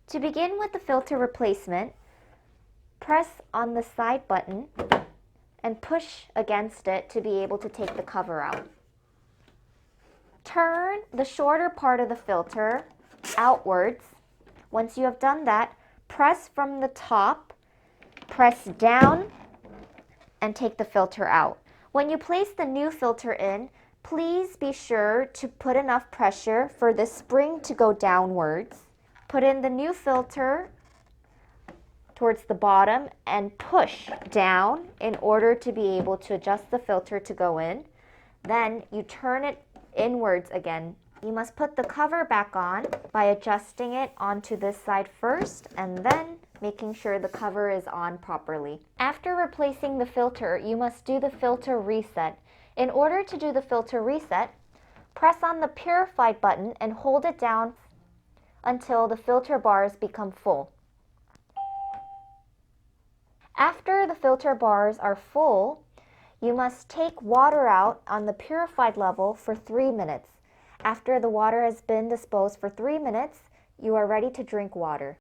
To begin with the filter replacement, press on the side button and push against it to be able to take the cover out. Turn the shorter part of the filter outwards. Once you have done that, press from the top, press down, and take the filter out. When you place the new filter in, please be sure to put enough pressure for the spring to go downwards. Put in the new filter towards the bottom and push down in order to be able to adjust the filter to go in. Then you turn it inwards again. You must put the cover back on by adjusting it onto this side first and then making sure the cover is on properly. After replacing the filter, you must do the filter reset. In order to do the filter reset, press on the purified button and hold it down until the filter bars become full. After the filter bars are full, you must take water out on the purified level for 3 minutes. After the water has been disposed for 3 minutes, you are ready to drink water.